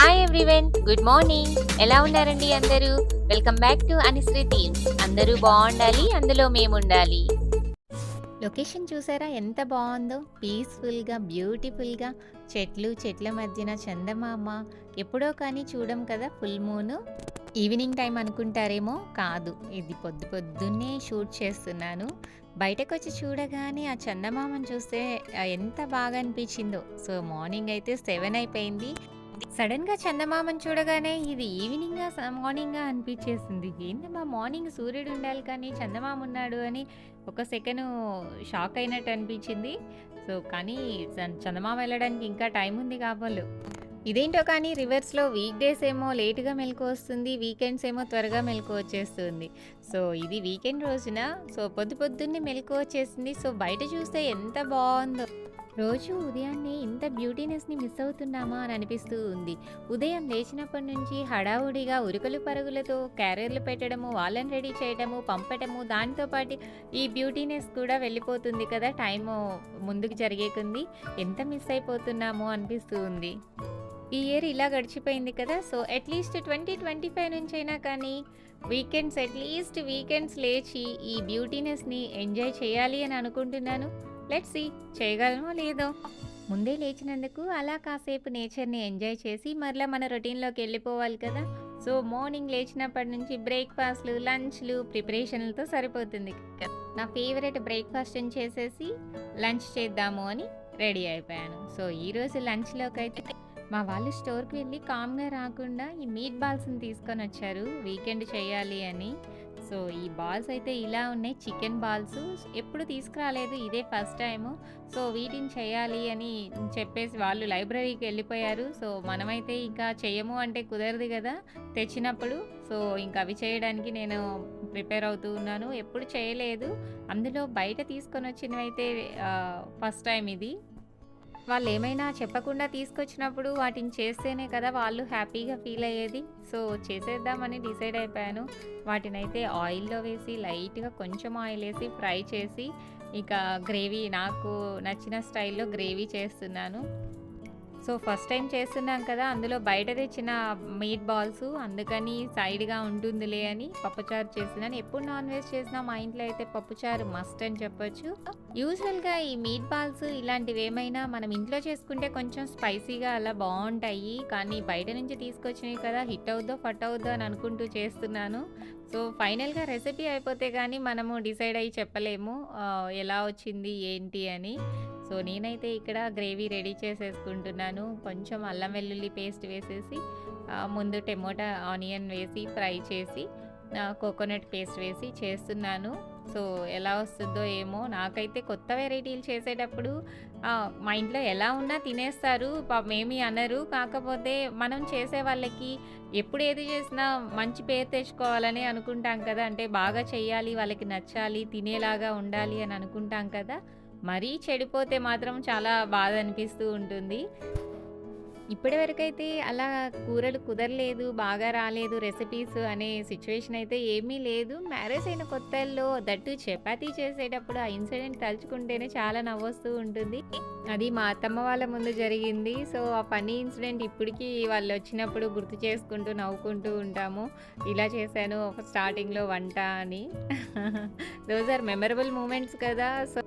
Hi everyone, good morning. ఎలా ఉన్నారండి అందరూ? Welcome back to Anusri themes. అందరూ బాగుండాలి, అందులో మేముండాలి. లొకేషన్ చూసారా ఎంత బాగుందో? పీస్ఫుల్గా, బ్యూటిఫుల్గా, చెట్ల మధ్యన చందమామ. ఎప్పుడో కానీ చూడం కదా ఫుల్ మూన్. ఈవినింగ్ టైం అనుకుంటారేమో, కాదు, ఇది పొద్దున్నే షూట్ చేస్తున్నాను. బయటకొచ్చి చూడగానే ఆ చందమామను చూస్తే ఎంత బాగా అనిపించిందో. సో మార్నింగ్ అయితే 7 అయిపోయింది. సడన్గా చందమామను చూడగానే ఇది ఈవినింగా మార్నింగా అనిపించేసింది. ఏందమ్మా మార్నింగ్ సూర్యుడు ఉండాలి కానీ చందమామ ఉన్నాడు అని ఒక సెకండ్ షాక్ అయినట్టు అనిపించింది. సో కానీ చందమామ వెళ్ళడానికి ఇంకా టైం ఉంది కాబోలు. ఇదేంటో కానీ రివర్స్లో వీక్ డేస్ ఏమో లేటుగా మెలకు వస్తుంది, వీకెండ్స్ ఏమో త్వరగా మెలకు వచ్చేస్తుంది. సో ఇది వీకెండ్ రోజున సో పొద్దున్నే మెలకు వచ్చేసింది. సో బయట చూస్తే ఎంత బాగుందో. రోజు ఉదయాన్నే ఇంత బ్యూటీనెస్ని మిస్ అవుతున్నామా అని అనిపిస్తూ ఉంది. ఉదయం లేచినప్పటి నుంచి హడావుడిగా ఉరుకులు పరుగులతో క్యారియర్లు పెట్టడము, వాళ్ళని రెడీ చేయడము, పంపటము, దాంతోపాటు ఈ బ్యూటీనెస్ కూడా వెళ్ళిపోతుంది కదా. టైము ముందుకు జరిగేకుంది ఎంత మిస్ అయిపోతున్నామో అనిపిస్తూ ఉంది. ఈ ఇయర్ ఇలా గడిచిపోయింది కదా. సో అట్లీస్ట్ 2025 నుంచి అయినా కానీ వీకెండ్స్ లేచి ఈ బ్యూటీనెస్ని ఎంజాయ్ చేయాలి అని అనుకుంటున్నాను. లెట్స్ సీ చేయగలమో లేదో. ముందే లేచినందుకు అలా కాసేపు నేచర్ని ఎంజాయ్ చేసి మరలా మన రొటీన్లోకి వెళ్ళిపోవాలి కదా. సో మార్నింగ్ లేచినప్పటి నుంచి బ్రేక్ఫాస్ట్లు, లంచ్లు, ప్రిపరేషన్లతో సరిపోతుంది. నా ఫేవరెట్ బ్రేక్ఫాస్ట్ని చేసేసి లంచ్ చేద్దాము అని రెడీ అయిపోయాను. సో ఈరోజు లంచ్లోకి అయితే మా వాళ్ళు స్టోర్కి వెళ్ళి కామ్గా రాకుండా ఈ మీట్ బాల్స్ని తీసుకొని వచ్చారు వీకెండ్ చేయాలి అని. సో ఈ బాల్స్ అయితే ఇలా ఉన్నాయి, చికెన్ బాల్స్. ఎప్పుడు తీసుకురాలేదు, ఇదే ఫస్ట్ టైము. సో వీటిని చేయాలి అని చెప్పేసి వాళ్ళు లైబ్రరీకి వెళ్ళిపోయారు. సో మనమైతే ఇంకా చేయము అంటే కుదరదు కదా తెచ్చినప్పుడు. సో ఇంకా అవి చేయడానికి నేను ప్రిపేర్ అవుతూ ఉన్నాను. ఎప్పుడు చేయలేదు, అందులో బయట తీసుకొని వచ్చినవి అయితే ఫస్ట్ టైం ఇది. వాళ్ళు ఏమైనా చెప్పకుండా తీసుకొచ్చినప్పుడు వాటిని చేస్తేనే కదా వాళ్ళు హ్యాపీగా ఫీల్ అయ్యేది. సో చేసేద్దామని డిసైడ్ అయిపోయాను. వాటినైతే ఆయిల్లో వేసి లైట్గా కొంచెం ఆయిల్ వేసి ఫ్రై చేసి ఇక గ్రేవీ, నాకు నచ్చిన స్టైల్లో గ్రేవీ చేస్తున్నాను. సో ఫస్ట్ టైం చేస్తున్నాం కదా, అందులో బయట తెచ్చిన మీట్ బాల్స్, అందుకని సైడ్గా ఉంటుందిలే అని పప్పుచారు చేస్తున్నాను. ఎప్పుడు నాన్ వెజ్ చేసినా మా ఇంట్లో అయితే పప్పుచారు మస్ట్ అని చెప్పొచ్చు. యూజువల్గా ఈ మీట్ బాల్స్ ఇలాంటివి ఏమైనా మనం ఇంట్లో చేసుకుంటే కొంచెం స్పైసీగా అలా బాగుంటాయి, కానీ బయట నుంచి తీసుకొచ్చినవి కదా హిట్ అవుద్దో ఫట్ అవుద్దో అని అనుకుంటూ చేస్తున్నాను. సో ఫైనల్గా రెసిపీ అయిపోతే కానీ మనము డిసైడ్ అయ్యి చెప్పలేము ఎలా వచ్చింది ఏంటి అని. సో నేనైతే ఇక్కడ గ్రేవీ రెడీ చేసేసుకుంటున్నాను. కొంచెం అల్లం వెల్లుల్లి పేస్ట్ వేసేసి ముందు టమోటా ఆనియన్ వేసి ఫ్రై చేసి కోకోనట్ పేస్ట్ వేసి చేస్తున్నాను. సో ఎలా వస్తుందో ఏమో. నాకైతే కొత్త వెరైటీలు చేసేటప్పుడు మా ఇంట్లో ఎలా ఉన్నా తినేస్తారు, ఏమీ అనరు. కాకపోతే మనం చేసే వాళ్ళకి ఎప్పుడు ఏది చేసినా మంచి పేరు తెచ్చుకోవాలని అనుకుంటాం కదా. అంటే బాగా చెయ్యాలి, వాళ్ళకి నచ్చాలి, తినేలాగా ఉండాలి అని అనుకుంటాం కదా. మరీ చెడిపోతే మాత్రం చాలా బాధ అనిపిస్తూ ఉంటుంది. ఇప్పటివరకైతే అలా కూరలు కుదరలేదు, బాగా రాలేదు రెసిపీస్ అనే సిచ్యువేషన్ అయితే ఏమీ లేదు. మ్యారేజ్ అయిన కొత్తల్లో దట్టు చపాతీ చేసేటప్పుడు ఆ ఇన్సిడెంట్ తలుచుకుంటేనే చాలా నవ్వొస్తూ ఉంటుంది. అది మా అత్తమ్మ వాళ్ళ ముందు జరిగింది. సో ఆ ఫన్నీ ఇన్సిడెంట్ ఇప్పటికీ వాళ్ళు వచ్చినప్పుడు గుర్తు చేసుకుంటూ నవ్వుకుంటూ ఉంటాము. ఇలా చేశాను స్టార్టింగ్లో వంట అని. దోస్ ఆర్ మెమరబుల్ మూమెంట్స్ కదా. సో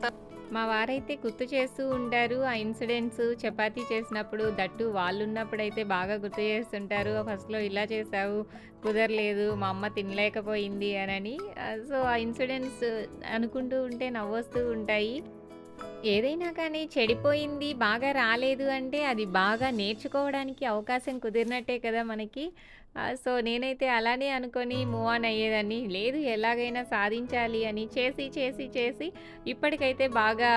మా వారైతే గుర్తు చేస్తూ ఉంటారు ఆ ఇన్సిడెంట్స్. చపాతీ చేసినప్పుడు దట్టు వాళ్ళు ఉన్నప్పుడైతే బాగా గుర్తు చేస్తుంటారు. ఫస్ట్లో ఇలా చేసావు, కుదరలేదు, మా అమ్మ తినలేకపోయింది అని. సో ఆ ఇన్సిడెంట్స్ అనుకుంటూ ఉంటే నవ్వొస్తూ ఉంటాయి. ఏదైనా కానీ చెడిపోయింది, బాగా రాలేదు అంటే అది బాగా నేర్చుకోవడానికి అవకాశం కుదిరినట్టే కదా మనకి. సో నేనైతే అలానే అనుకొని మూవ్ ఆన్ అయ్యేదాన్ని. లేదు, ఎలాగైనా సాధించాలి అని చేసి చేసి చేసి ఇప్పటికైతే బాగా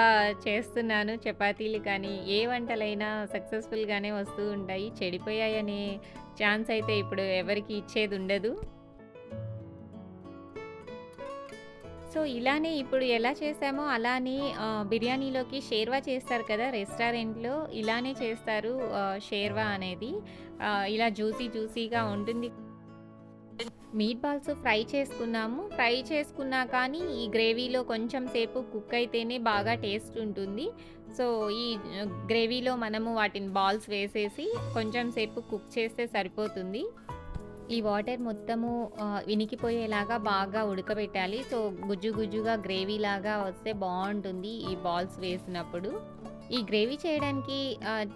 చేస్తున్నాను. చపాతీలు కానీ ఏ వంటలైనా సక్సెస్ఫుల్గానే వస్తూ ఉంటాయి. చెడిపోయాయనే ఛాన్స్ అయితే ఇప్పుడు ఎవరికి ఇచ్చేది ఉండదు. సో ఇలానే ఇప్పుడు ఎలా చేసామో అలానే బిర్యానీలోకి షేర్వా చేస్తారు కదా రెస్టారెంట్లో, ఇలానే చేస్తారు షేర్వా అనేది. ఇలా జ్యూసీగా ఉంటుంది. మీట్ బాల్స్ ఫ్రై చేసుకున్నాము. ఫ్రై చేసుకున్నా కానీ ఈ గ్రేవీలో కొంచెం సేపు కుక్ అయితేనే బాగా టేస్ట్ ఉంటుంది. సో, ఈ గ్రేవీలో మనము వాటిని బాల్స్ వేసేసి కొంచెం సేపు కుక్ చేస్తే సరిపోతుంది. ఈ వాటర్ మొత్తము ఇనికిపోయేలాగా బాగా ఉడకబెట్టాలి. సో, గుజ్జు గుజ్జుగా గ్రేవీలాగా వస్తే బావుంటుంది ఈ బాల్స్ వేసినప్పుడు. ఈ గ్రేవీ చేయడానికి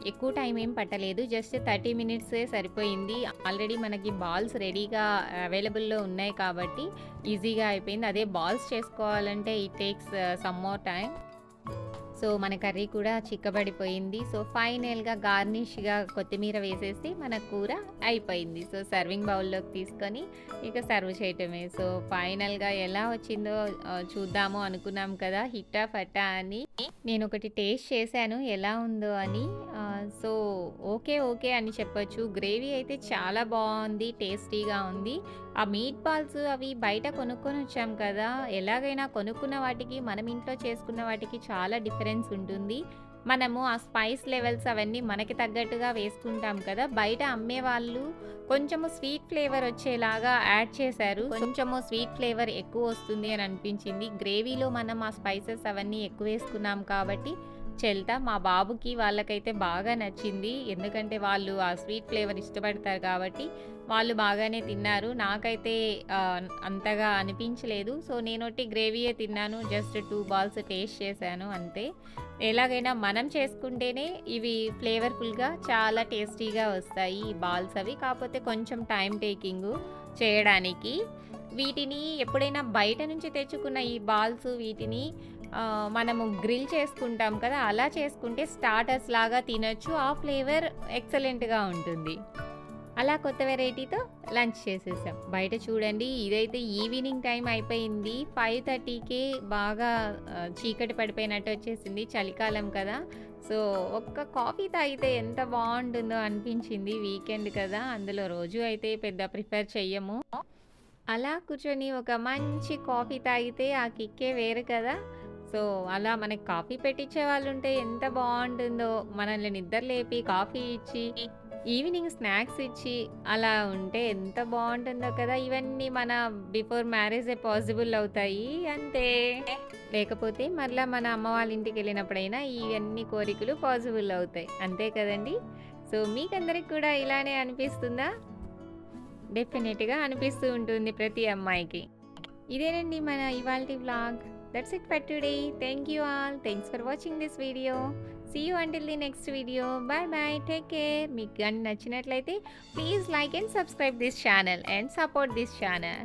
ఎక్కువ టైం ఏం పట్టలేదు. జస్ట్ 30 మినిట్సే సరిపోయింది. ఆల్రెడీ మనకి బాల్స్ రెడీగా అవైలబుల్‌లో ఉన్నాయి కాబట్టి ఈజీగా అయిపోయింది. అదే బాల్స్ చేసుకోవాలంటే it takes some more time. So, మన కర్రీ కూడా చిక్కబడిపోయింది. సో, ఫైనల్‌గా గార్నిష్‌గా కొత్తిమీర వేసేసి మన కూర అయిపోయింది. సో, సర్వింగ్ బౌల్‌లోకి తీసుకొని ఇక సర్వ్ చేయటమే. సో, ఫైనల్‌గా ఎలా వచ్చిందో చూద్దాము అనుకున్నాం కదా! హిట్టా ఫట్టా అని. నేనొకటి టేస్ట్ చేశాను ఎలా ఉందో అని. సో, ఓకే అని చెప్పొచ్చు. గ్రేవీ అయితే చాలా బావుంది. టేస్టీగా ఉంది. ఆ మీట్ బాల్స్ అవి బయట కొనుక్కొనొచ్చాం కదా! ఎలాగైనా కొనుక్కున్న వాటికి, మనం ఇంట్లో చేసుకున్న వాటికి చాలా డిఫరెన్స్ ఉంటుంది. మనము ఆ స్పైస్ లెవెల్స్ అవన్నీ మనకి తగ్గట్టుగా వేసుకుంటాం కదా! బయట అమ్మేవాళ్ళు కొంచెము స్వీట్ ఫ్లేవర్ వచ్చేలాగా యాడ్ చేశారు. కొంచెము స్వీట్ ఫ్లేవర్ ఎక్కువొస్తుంది అని అనిపించింది. గ్రేవీలో మనం ఆ స్పైసెస్ అవన్నీ ఎక్కువేసుకున్నాం కాబట్టి మా బాబుకి వాళ్ళకైతే బాగా నచ్చింది. ఎందుకంటే వాళ్ళు ఆ స్వీట్ ఫ్లేవర్ ఇష్టపడతారు కాబట్టి వాళ్ళు బాగానే తిన్నారు. నాకైతే అంతగా అనిపించలేదు. సో, నేనొట్టి గ్రేవీయే తిన్నాను. జస్ట్ 2 బాల్స్ టేస్ట్ చేశాను అంతే. ఎలాగైనా మనం చేసుకుంటేనే ఇవి ఫ్లేవర్‌ఫుల్‌గా చాలా టేస్టీగా వస్తాయి ఈ బాల్స్ అవి. కాకపోతే కొంచెం టైమ్ టేకింగు చేయడానికి. వీటిని ఎప్పుడైనా బయట నుంచి తెచ్చుకున్న ఈ బాల్స్ వీటిని మనము గ్రిల్ చేసుకుంటాం కదా! అలా చేసుకుంటే స్టార్టర్స్ లాగా తినొచ్చు. ఆ ఫ్లేవర్ ఎక్సలెంట్‌గా ఉంటుంది. అలా కొత్త వెరైటీతో లంచ్ చేసేసాం. బయట చూడండి ఇదైతే ఈవినింగ్ టైం అయిపోయింది. 5:30కే బాగా చీకటి పడిపోయినట్టు వచ్చేసింది. చలికాలం కదా! సో, ఒక్క కాఫీ తాగితే ఎంత బావుంటుందో అనిపించింది. వీకెండ్ కదా! అందులో రోజు అయితే పెద్ద ప్రిఫర్ చెయ్యము. అలా కూర్చొని ఒక మంచి కాఫీ తాగితే ఆ కిక్కే వేరు కదా! సో, అలా మనకి కాఫీ పెట్టిచ్చే వాళ్ళుంటే ఎంత బావుంటుందో. మనల్ని నిద్ర లేపి కాఫీ ఇచ్చి, ఈవినింగ్ స్నాక్స్ ఇచ్చి, అలా ఉంటే ఎంత బావుంటుందో కదా! ఇవన్నీ మన బిఫోర్ మ్యారేజే పాసిబుల్ అవుతాయి. అంతే. లేకపోతే మరలా మన అమ్మ వాళ్ళ ఇంటికెళ్ళినప్పుడైనా ఇవన్నీ కోరికలు పాసిబుల్ అవుతాయి. అంతే కదండీ! సో, మీకందరికి కూడా ఇలానే అనిపిస్తుందా? డెఫినెట్‌గా అనిపిస్తూ ఉంటుంది ప్రతి అమ్మాయికి. ఇదేనండి మన ఇవాల్టి vlog. That's it for today. Thank you all. Thanks for watching this video. See you until the next video. Bye. Take care. మీకు గాని నచ్చినట్లయితే please like and subscribe this channel and support this channel.